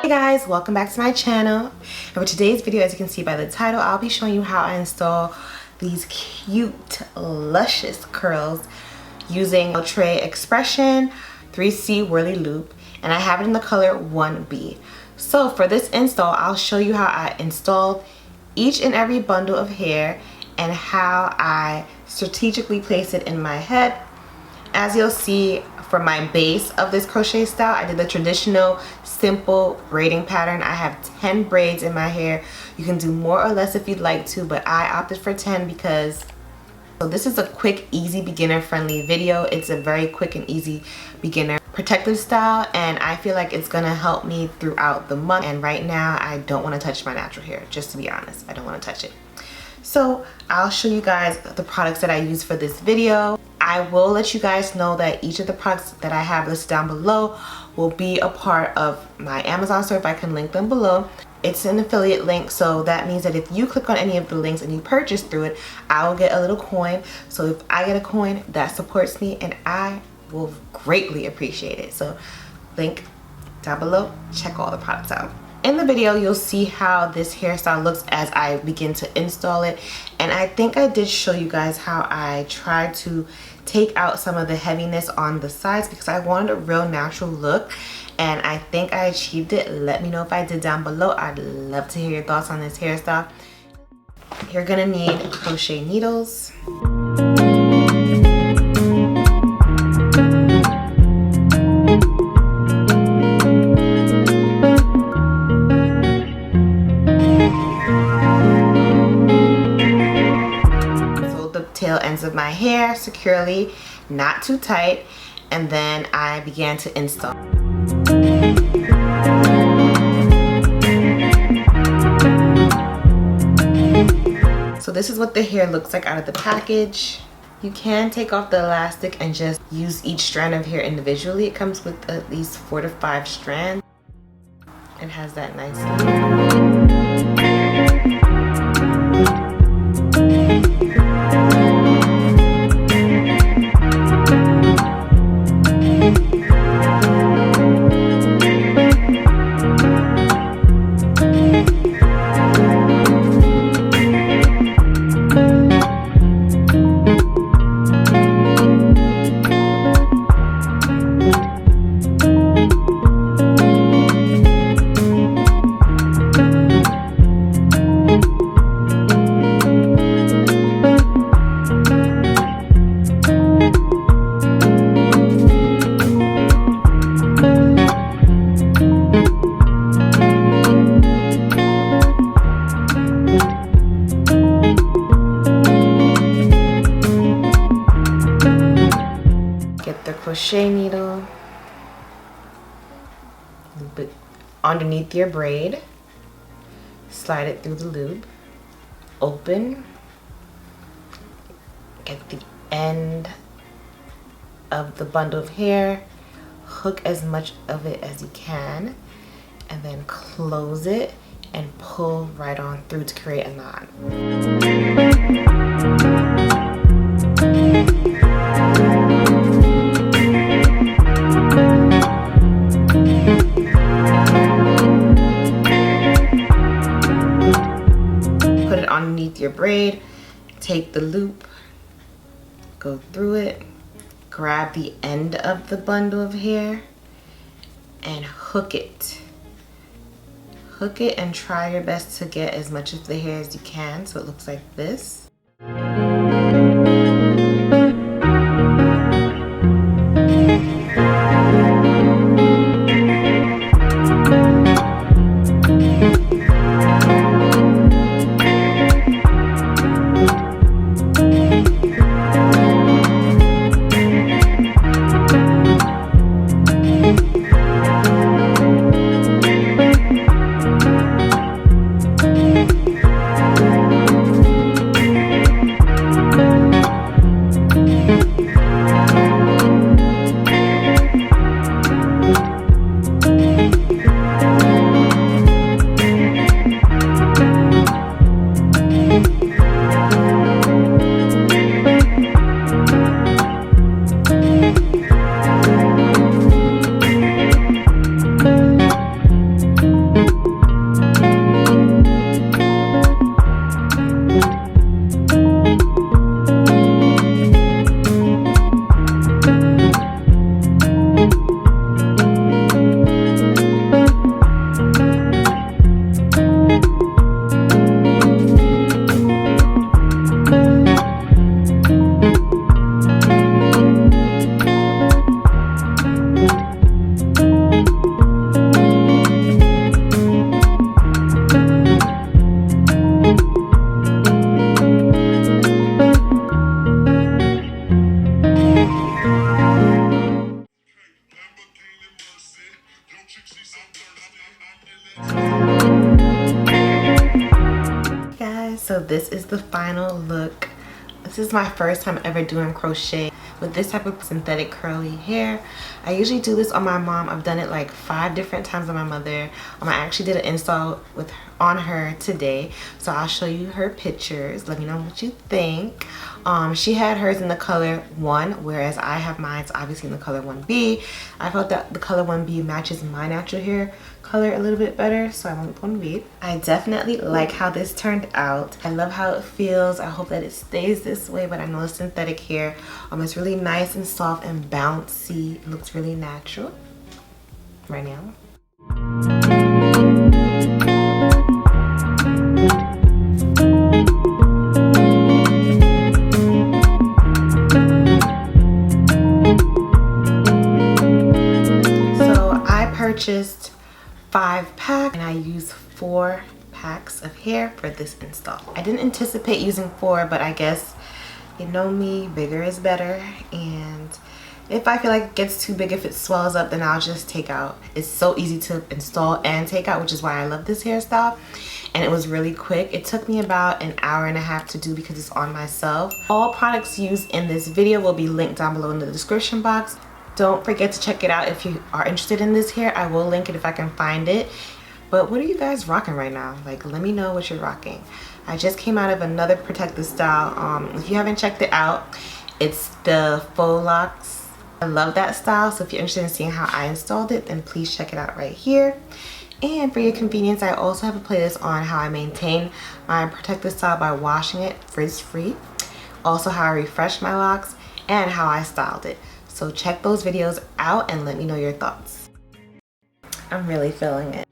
Hey guys, welcome back to my channel. And for today's video, as you can see by the title, I'll be showing you how I install these cute, luscious curls using Outre Xpression 3C Whirly Loop, and I have it in the color 1B. So for this install, I'll show you how I installed each and every bundle of hair and how I strategically place it in my head. As you'll see, for my base of this crochet style, I did the traditional simple braiding pattern. I have 10 braids in my hair. You can do more or less if you'd like to, but I opted for 10 because this is a quick, easy, beginner friendly video. It's a very quick and easy beginner protective style, and I feel like it's gonna help me throughout the month. And right now I don't want to touch my natural hair, just to be honest. I don't want to touch it. So I'll show you guys the products that I use for this video. I will let you guys know that each of the products that I have listed down below will be a part of my Amazon store if I can link them below. It's an affiliate link, so that means that if you click on any of the links and you purchase through it, I will get a little coin. So if I get a coin, that supports me and I will greatly appreciate it. So link down below, check all the products out. In the video, you'll see how this hairstyle looks as I begin to install it. And I think I did show you guys how I tried to take out some of the heaviness on the sides because I wanted a real natural look. And I think I achieved it. Let me know if I did down below. I'd love to hear your thoughts on this hairstyle. You're gonna need crochet needles. Tail ends of my hair securely, not too tight, and then I began to install. So this is what the hair looks like out of the package. You can take off the elastic and just use each strand of hair individually. It comes with at least 4 to 5 strands. It has that nice look. Crochet needle, loop it underneath your braid, slide it through the loop, open, get the end of the bundle of hair, hook as much of it as you can, and then close it and pull right on through to create a knot. Underneath your braid, take the loop, go through it, grab the end of the bundle of hair and hook it. Hook it and try your best to get as much of the hair as you can so it looks like this. the final look. This is my first time ever doing crochet with this type of synthetic curly hair. I usually do this on my mom. I've done it like 5 different times on my mother. I actually did an install on her today, so I'll show you her pictures. Let me know what you think. She had hers in the color 1, whereas I have mine obviously in the color 1B. I felt that the color 1B matches my natural hair color a little bit better, so I went with 1B. I definitely like how this turned out. I love how it feels. I hope that it stays this way, but I know it's synthetic hair. It's really nice and soft and bouncy. It looks really natural right now. Purchased 5 packs and I used 4 packs of hair for this install. I didn't anticipate using 4, but I guess you know me, bigger is better, and if I feel like it gets too big, if it swells up, then I'll just take out. It's so easy to install and take out, which is why I love this hairstyle, and it was really quick. It took me about an hour and a half to do because it's on myself. All products used in this video will be linked down below in the description box. Don't forget to check it out if you are interested in this hair. I will link it if I can find it. But what are you guys rocking right now? Like, let me know what you're rocking. I just came out of another protective style. If you haven't checked it out, it's the faux locs. I love that style, so if you're interested in seeing how I installed it, then please check it out right here. And for your convenience, I also have a playlist on how I maintain my protective style by washing it frizz-free. Also how I refresh my locks and how I styled it. So check those videos out and let me know your thoughts. I'm really feeling it.